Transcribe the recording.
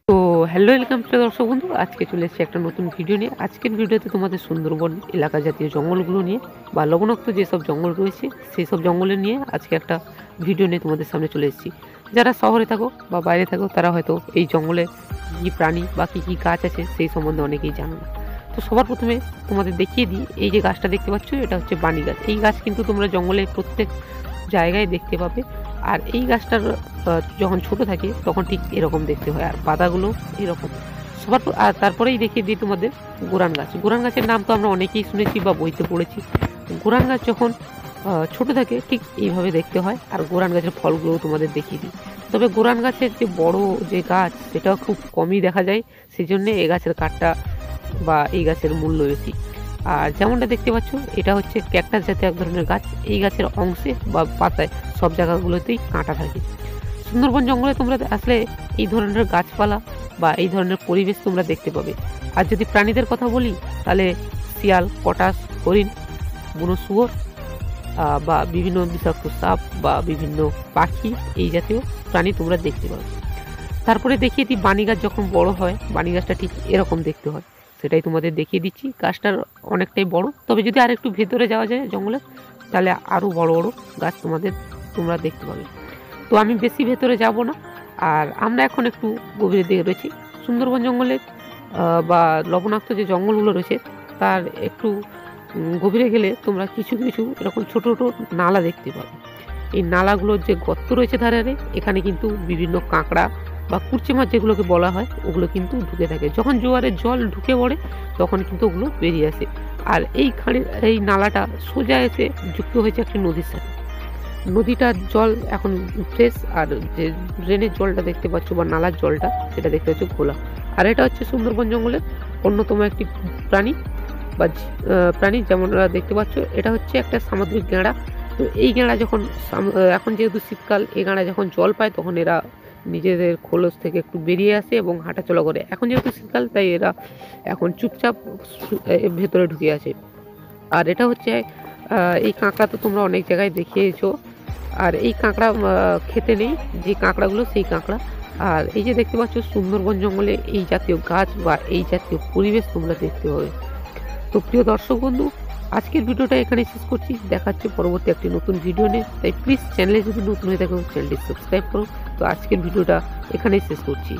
তো hello welcome প্রিয় দর্শক বন্ধু, আজকে চলে এসেছি একটা নতুন ভিডিও নিয়ে। আজকের ভিডিওতে তোমাদের সুন্দরবন এলাকা জাতীয় জঙ্গলগুলো নিয়ে বা লবণাক্ত যেসব জঙ্গল রয়েছে সেই সব জঙ্গলে নিয়ে আজকে একটা ভিডিও নিয়ে তোমাদের সামনে চলে এসেছি। যারা শহরে থাকো বা বাইরে থাকো তারা হয়তো এই জঙ্গলে কী প্রাণী বা কী কী গাছ আছে সেই সম্বন্ধে অনেকেই জানো না। তো সবার প্রথমে তোমাদের দেখিয়ে দিই, এই যে গাছটা দেখতে পাচ্ছ এটা হচ্ছে বানি গাছ। এই গাছ কিন্তু তোমরা জঙ্গলে প্রত্যেক জায়গায় দেখতে পাবে। আর এই গাছটার যখন ছোট থাকে তখন ঠিক এরকম দেখতে হয়, আর পাতাগুলো এরকম সবার। আর তারপরেই দেখিয়ে দিই তোমাদের গোরান গাছ। গোরান গাছের নাম তো আমরা অনেকেই শুনেছি বা বইতে পড়েছি। গোরান গাছ যখন ছোট থাকে ঠিক এইভাবে দেখতে হয়, আর গোরান গাছের ফলগুলোও তোমাদের দেখিয়ে দিই। তবে গোরান গাছের যে বড় যে গাছ সেটাও খুব কমই দেখা যায়, সেই জন্যে এই গাছের কাঠটা বা এই গাছের মূল্য বেশি। আর যেমনটা দেখতে পাচ্ছ এটা হচ্ছে ক্যাকটাস জাতীয় এক ধরনের গাছ। এই গাছের অংশে বা পাতায় সব জায়গাগুলোতেই কাঁটা থাকে। সুন্দরবন জঙ্গলে তোমরা আসলে এই ধরনের গাছপালা বা এই ধরনের পরিবেশ তোমরা দেখতে পাবে। আর যদি প্রাণীদের কথা বলি তাহলে শিয়াল, পটাশ, হরিণ, বুনো শুয়োর বা বিভিন্ন বিষাক্ত সাপ বা বিভিন্ন পাখি এই জাতীয় প্রাণী তোমরা দেখতে পাবে। তারপরে দেখিয়ে দিই বানি গাছ যখন বড় হয়, বানি গাছটা ঠিক এরকম দেখতে হয়, সেটাই তোমাদের দেখিয়ে দিচ্ছি। গাছটার অনেকটাই বড়, তবে যদি আর একটু ভেতরে যাওয়া যায় জঙ্গলে তাহলে আরও বড় বড় গাছ তোমরা দেখতে পাবে। তো আমি বেশি ভেতরে যাব না, আর আমরা এখন একটু গভীরের দিকে রয়েছি। সুন্দরবন জঙ্গলে বা লবণাক্ত যে জঙ্গলগুলো রয়েছে তার একটু গভীরে গেলে তোমরা কিছু কিছু এরকম ছোটো ছোটো নালা দেখতে পাবে। এই নালাগুলোর যে গর্ত রয়েছে ধারে, এখানে কিন্তু বিভিন্ন কাঁকড়া বা কুরচে মাছ যেগুলোকে বলা হয় ওগুলো কিন্তু ঢুকে থাকে। যখন জোয়ারের জল ঢুকে পড়ে তখন কিন্তু ওগুলো বেরিয়ে আসে। আর এই নালাটা সোজা এসে যুক্ত হয়েছে একটি নদীর সাথে। নদীটার জল এখন ফ্রেশ, আর যে ড্রেনের জলটা দেখতে পাচ্ছ বা নালার জলটা সেটা দেখতে পাচ্ছ ঘোলা। আর এটা হচ্ছে সুন্দরবন জঙ্গলের অন্যতম একটি প্রাণী যেমন দেখতে পাচ্ছ, এটা হচ্ছে একটা সামুদ্রিক গেঁড়া। তো এই গেঁড়া যখন এখন যেহেতু শীতকাল, এই গেঁড়া যখন জল পায় তখন এরা নিজেদের খোলস থেকে একটু বেরিয়ে আসে এবং হাঁটাচলা করে। এখন যেহেতু শীতকাল তাই এরা এখন চুপচাপ ভেতরে ঢুকে আছে। আর এটা হচ্ছে এই কাঁকড়া তো তোমরা অনেক জায়গায় দেখিয়েছো। আর এই কাঁকড়া খেতে নেই, যে কাঁকড়াগুলো সেই কাঁকড়া। আর এই যে দেখতে পাচ্ছ সুন্দরবন জঙ্গলে এই জাতীয় গাছ বা এই জাতীয় পরিবেশ তোমরা দেখতে পাবে। তো প্রিয় দর্শক বন্ধু, আজকের ভিডিওটা এখানে শেষ করছি। দেখাচ্ছে পরবর্তী একটি নতুন ভিডিও নিয়ে। তাই প্লিজ চ্যানেলে যদি নতুন হয়ে থাকো চ্যানেলটি সাবস্ক্রাইব করো। তো আজকের ভিডিওটা এখানেই শেষ করছি।